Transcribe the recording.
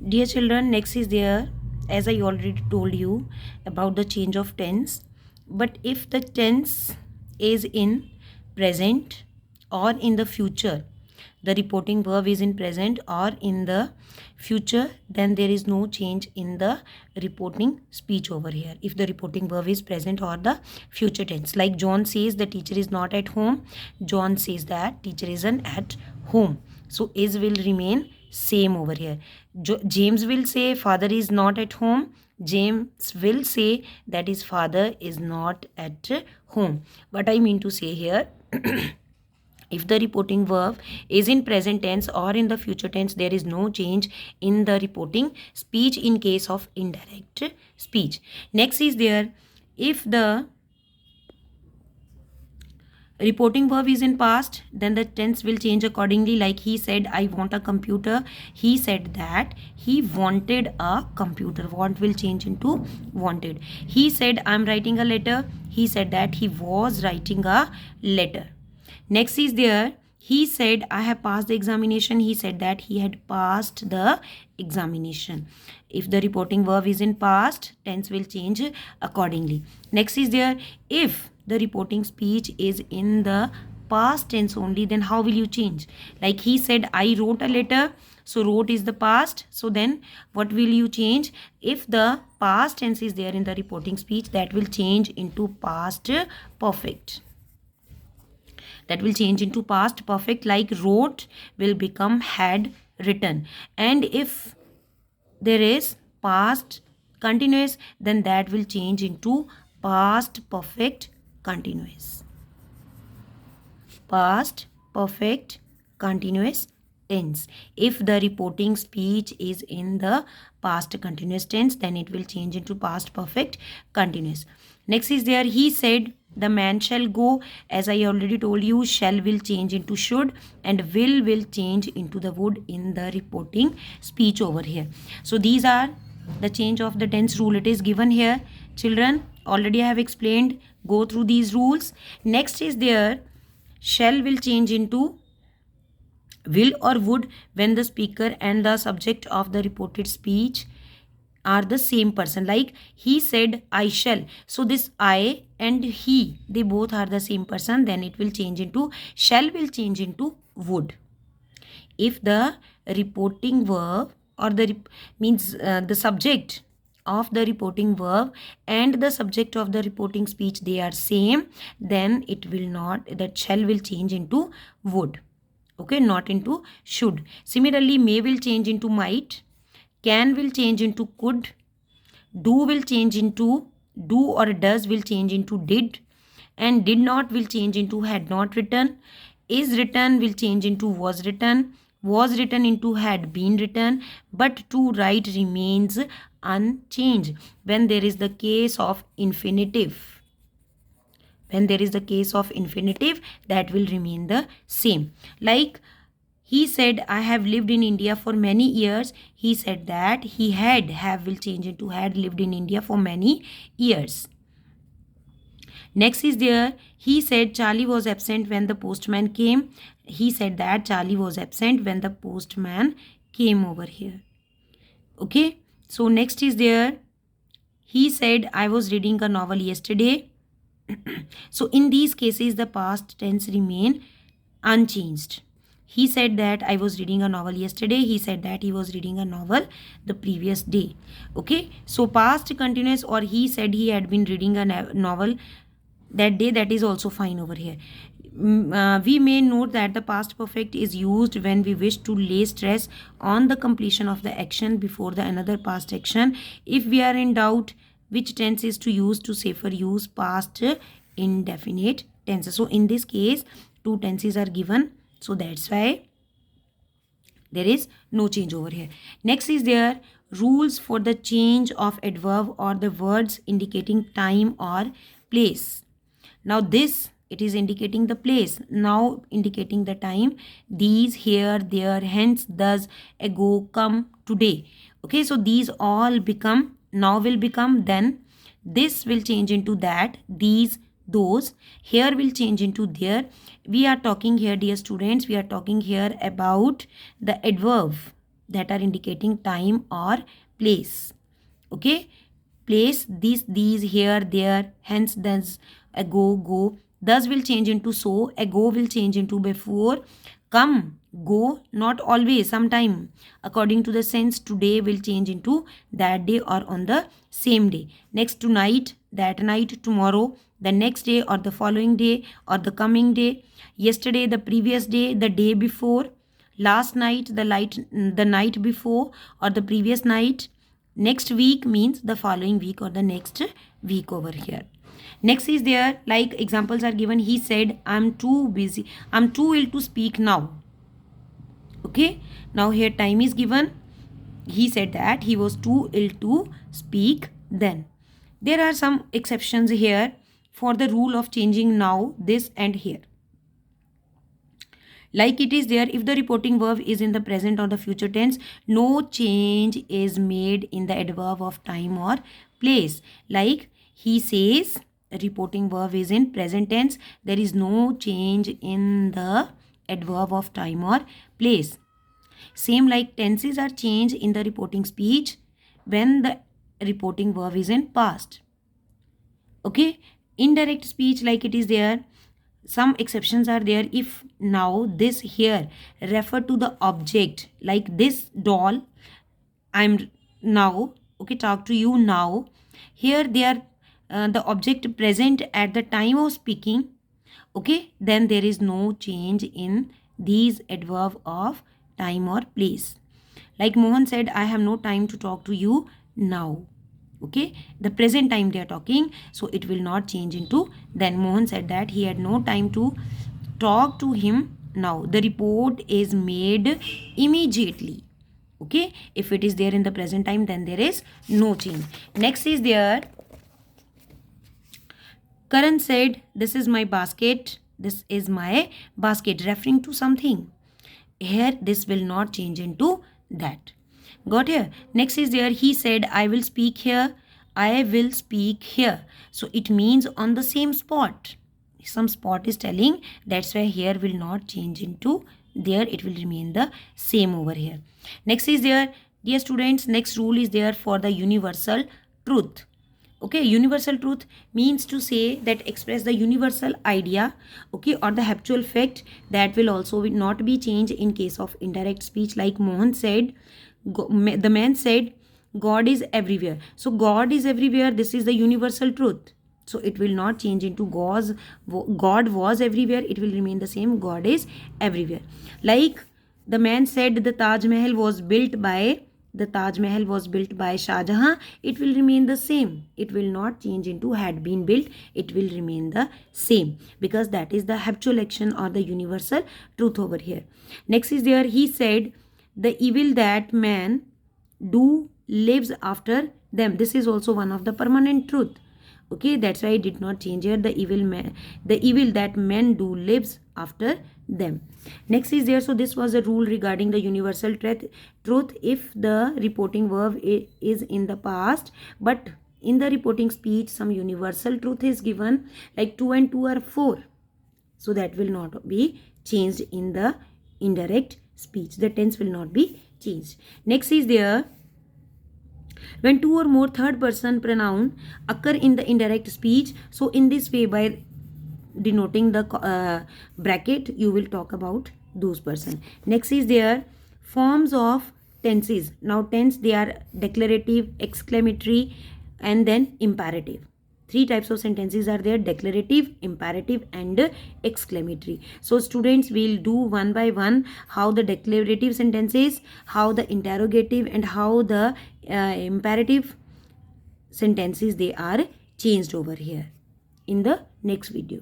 Dear children, next is there, as I already told you about the change of tense. But if the tense is in present or in the future, the reporting verb is in present or in the future, then there is no change in the reporting speech over here. If the reporting verb is present or the future tense, like John says the teacher is not at home, John says that teacher isn't at home. So is will remain same over here. James will say father is not at home. James will say that his father is not at home. What I mean to say here, if the reporting verb is in present tense or in the future tense, there is no change in the reporting speech in case of indirect speech. Next is there, if the reporting verb is in past, then the tense will change accordingly. Like he said I want a computer, he said that he wanted a computer. Want will change into wanted. He said I'm writing a letter, he said that he was writing a letter. Next is there, he said I have passed the examination, he said that he had passed the examination. If the reporting verb is in past, tense will change accordingly. Next is there, if the reporting speech is in the past tense only, then how will you change? Like he said I wrote a letter, so wrote is the past, so then what will you change? If the past tense is there in the reporting speech, that will change into past perfect. That will change into past perfect, like wrote will become had written. And if there is past continuous, then that will change into past perfect continuous. Past perfect continuous tense. If the reporting speech is in the past continuous tense, then it will change into past perfect continuous. Next is there, he said the man shall go. As I already told you, shall will change into should and will change into the would in the reporting speech over here. So these are the change of the tense rule. It is given here. Children, already I have explained. Go through these rules. Next is there, shall will change into will or would when the speaker and the subject of the reported speech are the same person. Like he said I shall, so this I and he, they both are the same person, then it will change into shall will change into would. If the reporting verb or the means the subject of the reporting verb and the subject of the reporting speech, they are same, then it will not, that shall will change into would. Okay, not into should. Similarly, may will change into might, can will change into could, do will change into do or does will change into did, and did not will change into had not written, is written will change into was written into had been written, but to write remains unchanged when there is the case of infinitive. When there is the case of infinitive, that will remain the same. Like he said I have lived in India for many years, he said that he had, have will change into had lived in India for many years. Next is there, he said Charlie was absent when the postman came, he said that Charlie was absent when the postman came over here. Okay, so next is there, he said I was reading a novel yesterday. So in these cases the past tense remain unchanged. He said that I was reading a novel yesterday, he said that he was reading a novel the previous day. Okay, so past continuous, or he said he had been reading a novel that day, that is also fine over here. We may note that the past perfect is used when we wish to lay stress on the completion of the action before the another past action. If we are in doubt which tense is to use, to safer use past indefinite tenses. So in this case two tenses are given, so that's why there is no change over here. Next is there, rules for the change of adverb or the words indicating time or place. Now this, it is indicating the place, now indicating the time. These, here, there, hence, thus, ago, come, today. Okay, so these all become, now will become then, this will change into that, these, those, here will change into there. We are talking here, dear students, we are talking here about the adverb. that are indicating time or place. Okay, place, these, here, there, hence, thus, ago, go. Thus will change into so, ago will change into before, come, go, not always, sometime. According to the sense, today will change into that day or on the same day. Next, tonight, that night, tomorrow, the next day or the following day or the coming day, yesterday, the previous day, the day before, last night, the night before or the previous night. Next week means the following week or the next week over here. Next is there, like examples are given. He said, I'm too busy, I'm too ill to speak now. Okay, now here time is given. He said that he was too ill to speak then. There are some exceptions here for the rule of changing now, this, and here. Like it is there, if the reporting verb is in the present or the future tense, no change is made in the adverb of time or place. Like he says, reporting verb is in present tense, there is no change in the adverb of time or place. Same like tenses are changed in the reporting speech when the reporting verb is in past. Okay, indirect speech, like it is there, some exceptions are there. If now, this, here refer to the object, like this doll, I'm now, okay, talk to you now. Here they are the object present at the time of speaking. Okay, then there is no change in these adverb of time or place. Like Mohan said, I have no time to talk to you now. Okay, the present time they are talking, so it will not change into then. Mohan said that he had no time to talk to him now. The report is made immediately. Okay, if it is there in the present time, then there is no change. Next is there, Karan said, this is my basket, this is my basket, referring to something. Here this will not change into that. Got here? Next is there, he said, I will speak here, I will speak here. So it means on the same spot. Some spot is telling, that's why here will not change into there, it will remain the same over here. Next is there, dear students, next rule is there for the universal truth. Okay, universal truth means to say that express the universal idea, okay, or the habitual fact that will also not be changed in case of indirect speech. Like Mohan said, the man said, God is everywhere. So God is everywhere, this is the universal truth. So it will not change into God was everywhere, it will remain the same, God is everywhere. Like the man said, the Taj Mahal was built by Shah Jahan, it will remain the same. It will not change into had been built, it will remain the same, because that is the habitual action or the universal truth over here. Next is there, he said, the evil that man do lives after them. This is also one of the permanent truth. Okay, that's why I did not change here. The evil that men do lives after them. Next is there, so this was a rule regarding the universal truth if the reporting verb is in the past, but in the reporting speech some universal truth is given, like 2 and 2 are 4. So that will not be changed in the indirect speech. The tense will not be changed. Next is there, when two or more third person pronoun occur in the indirect speech, so in this way, by denoting the bracket, you will talk about those person. Next is there, forms of tenses. Now tense, they are declarative, exclamatory, and then imperative. 3 types of sentences are there: declarative, imperative, and exclamatory. So students will do one by one how the declarative sentences, how the interrogative, and how the imperative sentences they are changed over here in the next video.